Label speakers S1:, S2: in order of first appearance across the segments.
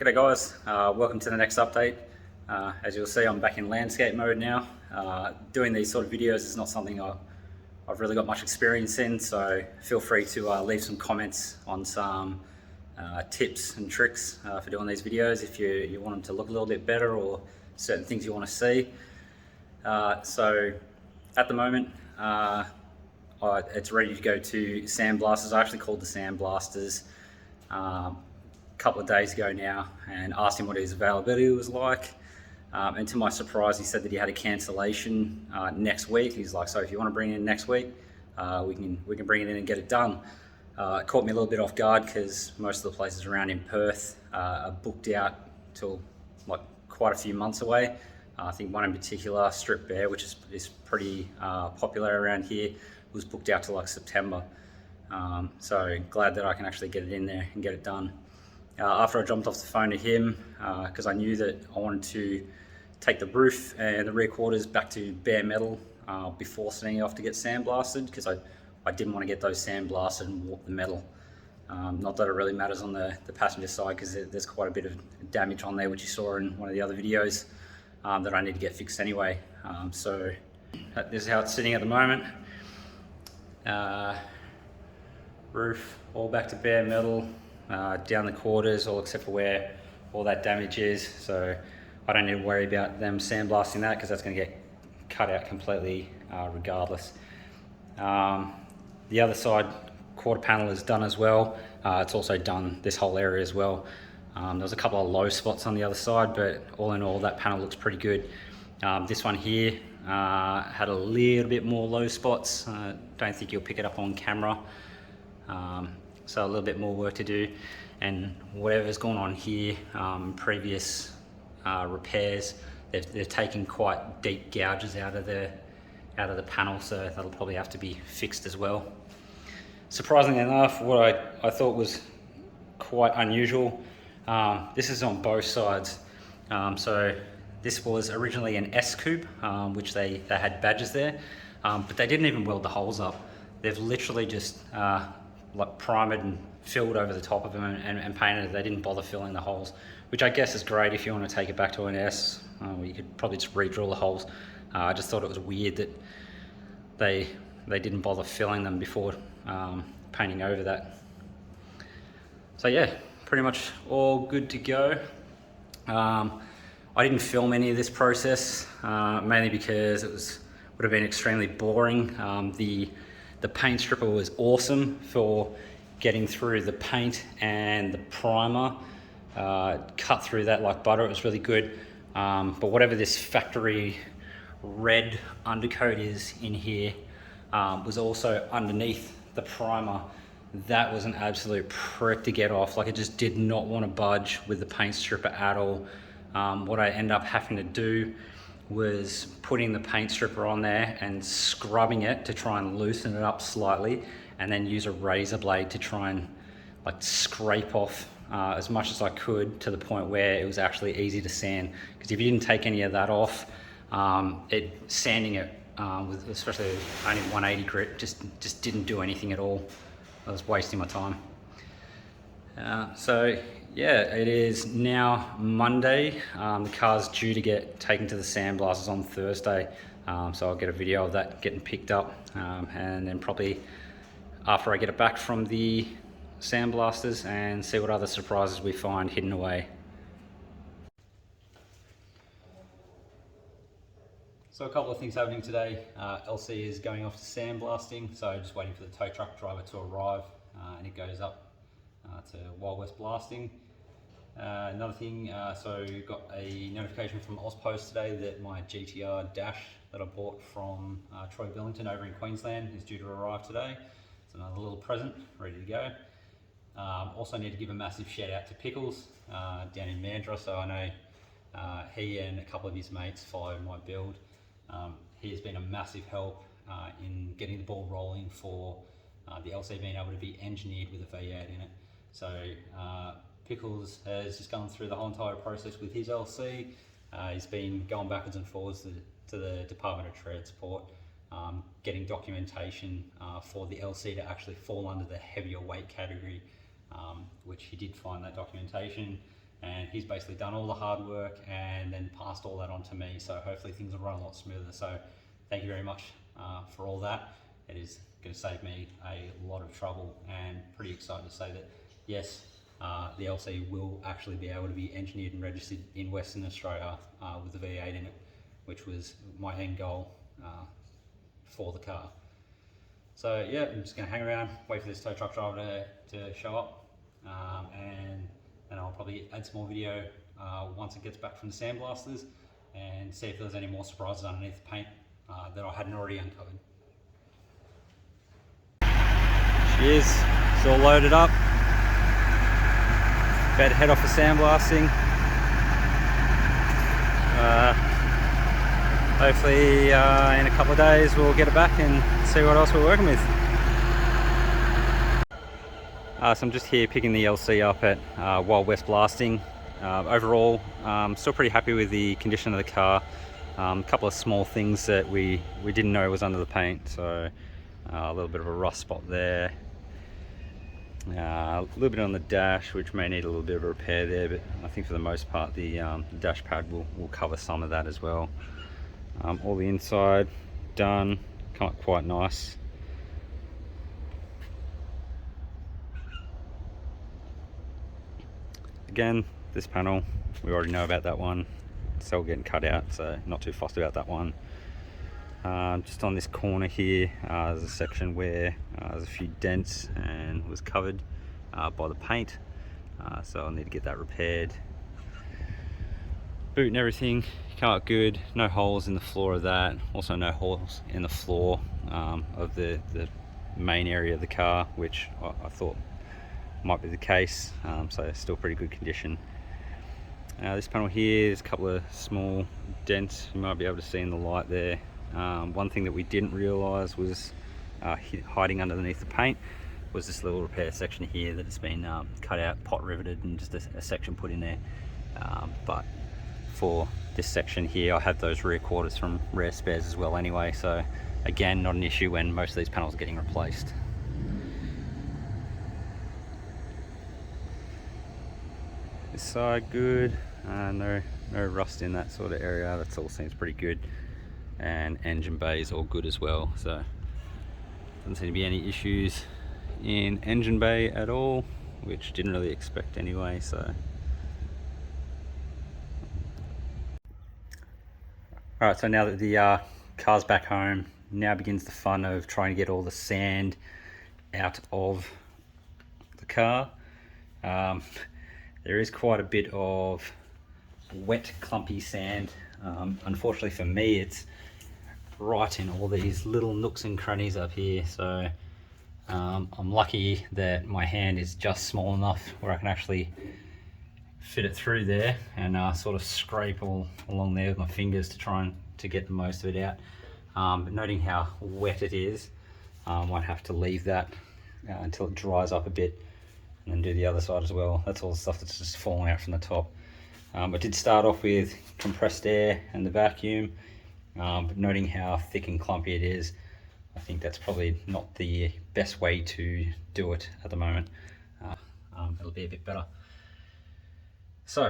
S1: G'day guys, welcome to the next update. As you'll see, I'm back in landscape mode now. Doing these sort of videos is not something I've really got much experience in, so feel free to leave some comments on some tips and tricks for doing these videos if you want them to look a little bit better or certain things you want to see. So at the moment, it's ready to go to sandblasters. I actually called the sandblasters couple of days ago now and asked him what his availability was like, and to my surprise he said that he had a cancellation next week. He's like, so if you want to bring it in next week, we can bring it in and get it done. It caught me a little bit off guard because most of the places around in Perth are booked out till like quite a few months away. I think one in particular, Strip Bear, which is pretty popular around here, was booked out to like September. So glad that I can actually get it in there and get it done. After I jumped off the phone to him, because I knew that I wanted to take the roof and the rear quarters back to bare metal before sending it off to get sandblasted, because I didn't want to get those sandblasted and warp the metal. Not that it really matters on the passenger side, because there's quite a bit of damage on there, which you saw in one of the other videos, that I need to get fixed anyway. So this is how it's sitting at the moment. Roof all back to bare metal. Down the quarters, all except for where all that damage is, so I don't need to worry about them sandblasting that, because that's going to get cut out completely regardless. The other side quarter panel is done as well. It's also done this whole area as well. There was a couple of low spots on the other side, but all in all that panel looks pretty good. This one here had a little bit more low spots. Don't think you'll pick it up on camera. So a little bit more work to do, and whatever's gone on here, previous repairs, they've taken quite deep gouges out of the panel, so that'll probably have to be fixed as well. Surprisingly enough, what I thought was quite unusual, this is on both sides. So this was originally an S coupe, which they had badges there, but they didn't even weld the holes up. They've literally just like primed and filled over the top of them and painted it. They didn't bother filling the holes, which I guess is great if you want to take it back to an S. You could probably just re-drill the holes. I just thought it was weird that they didn't bother filling them before painting over that. So yeah, pretty much all good to go. I didn't film any of this process, mainly because it would have been extremely boring. The paint stripper was awesome for getting through the paint and the primer, cut through that like butter. It was really good. But whatever this factory red undercoat is in here was also underneath the primer. That was an absolute prick to get off. Like, it just did not want to budge with the paint stripper at all. What I ended up having to do was putting the paint stripper on there and scrubbing it to try and loosen it up slightly, and then use a razor blade to try and like scrape off as much as I could, to the point where it was actually easy to sand. Because if you didn't take any of that off, sanding it with especially only 180 grit just didn't do anything at all. I was wasting my time. So yeah, it is now Monday. The car's due to get taken to the sandblasters on Thursday, so I'll get a video of that getting picked up, and then probably after I get it back from the sandblasters, and see what other surprises we find hidden away. So a couple of things happening today. LC is going off to sandblasting, so just waiting for the tow truck driver to arrive, and it goes up to Wild West Blasting. Another thing, so got a notification from Ozpost today that my GTR dash that I bought from Troy Billington over in Queensland is due to arrive today. It's another little present ready to go. Also need to give a massive shout out to Pickles down in Mandurah. So I know he and a couple of his mates follow my build. He has been a massive help in getting the ball rolling for the LC being able to be engineered with a V8 in it. So Pickles has just gone through the whole entire process with his LC. He's been going backwards and forwards to the Department of Transport, getting documentation for the LC to actually fall under the heavier weight category, which he did find that documentation. and he's basically done all the hard work and then passed all that on to me. So hopefully things will run a lot smoother. So thank you very much for all that. It is going to save me a lot of trouble, and pretty excited to say that yes, the LC will actually be able to be engineered and registered in Western Australia with the V8 in it, which was my end goal for the car. So yeah, I'm just going to hang around, wait for this tow truck driver to show up, and I'll probably add some more video once it gets back from the sandblasters, and see if there's any more surprises underneath the paint that I hadn't already uncovered. She is, it's all loaded up. About to head off for sandblasting. Hopefully in a couple of days we'll get it back and see what else we're working with. So I'm just here picking the LC up at Wild West Blasting. Overall, still pretty happy with the condition of the car. A couple of small things that we didn't know was under the paint, so a little bit of a rust spot there. A little bit on the dash, which may need a little bit of a repair there, but I think for the most part the dash pad will cover some of that as well. All the inside done, come up quite nice. Again, this panel, we already know about that one. It's all getting cut out, so not too fussed about that one. Just on this corner here, there's a section where there's a few dents and was covered by the paint, so I'll need to get that repaired. Boot and everything come out good, no holes in the floor of that, also no holes in the floor of the main area of the car, which I thought might be the case, so still pretty good condition. This panel here, there's a couple of small dents you might be able to see in the light there. One thing that we didn't realise was hiding underneath the paint was this little repair section here that has been cut out, pot riveted, and just a section put in there. But for this section here, I have those rear quarters from Rare Spares as well anyway, so again, not an issue when most of these panels are getting replaced. This side good, no rust in that sort of area, that all seems pretty good. And engine bay is all good as well, so doesn't seem to be any issues in engine bay at all, which didn't really expect anyway. So alright, so now that the car's back home, now begins the fun of trying to get all the sand out of the car. There is quite a bit of wet, clumpy sand. Unfortunately for me, it's right in all these little nooks and crannies up here, so I'm lucky that my hand is just small enough where I can actually fit it through there and sort of scrape all along there with my fingers to try to get the most of it out. But noting how wet it is, I might have to leave that until it dries up a bit, and then do the other side as well. That's all the stuff that's just falling out from the top. I did start off with compressed air and the vacuum, but noting how thick and clumpy it is, I think that's probably not the best way to do it at the moment. It'll be a bit better. So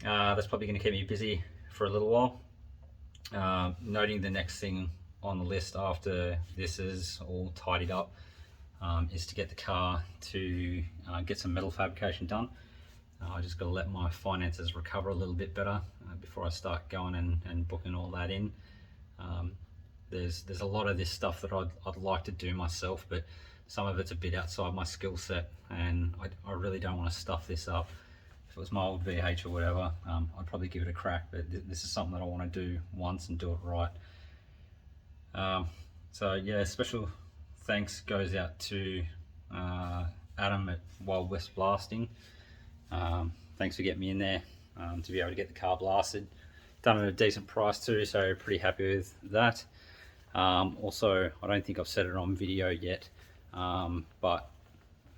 S1: that's probably going to keep me busy for a little while. Noting the next thing on the list after this is all tidied up is to get the car to get some metal fabrication done. I just got to let my finances recover a little bit better before I start going and booking all that in. There's a lot of this stuff that I'd like to do myself, but some of it's a bit outside my skill set, and I really don't want to stuff this up. If it was my old VH or whatever, I'd probably give it a crack, but this is something that I want to do once and do it right. So yeah, special thanks goes out to Adam at Wild West Blasting. Thanks for getting me in there to be able to get the car blasted. Done at a decent price too, so pretty happy with that. Also, I don't think I've said it on video yet, but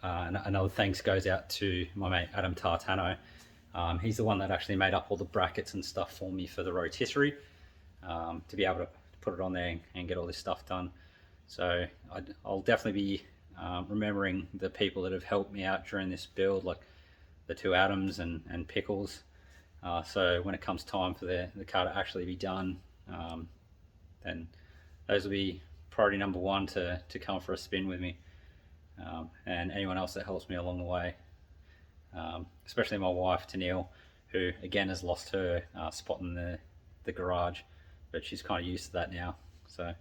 S1: another thanks goes out to my mate Adam Tartano. He's the one that actually made up all the brackets and stuff for me for the rotisserie, to be able to put it on there and get all this stuff done. So I'll definitely be remembering the people that have helped me out during this build, like the two Adams and Pickles. So when it comes time for the car to actually be done, then those will be priority number one to come for a spin with me, and anyone else that helps me along the way, especially my wife Tennille, who again has lost her spot in the garage, but she's kind of used to that now. So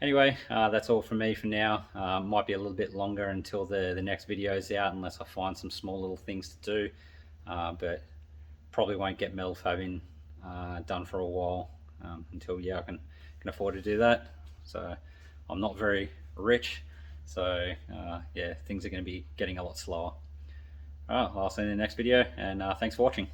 S1: anyway, that's all from me for now. Might be a little bit longer until the next video is out, unless I find some small little things to do, but probably won't get metal fabbing done for a while, until I can afford to do that. So I'm not very rich, so yeah, things are going to be getting a lot slower. Alright, I'll see you in the next video, and thanks for watching.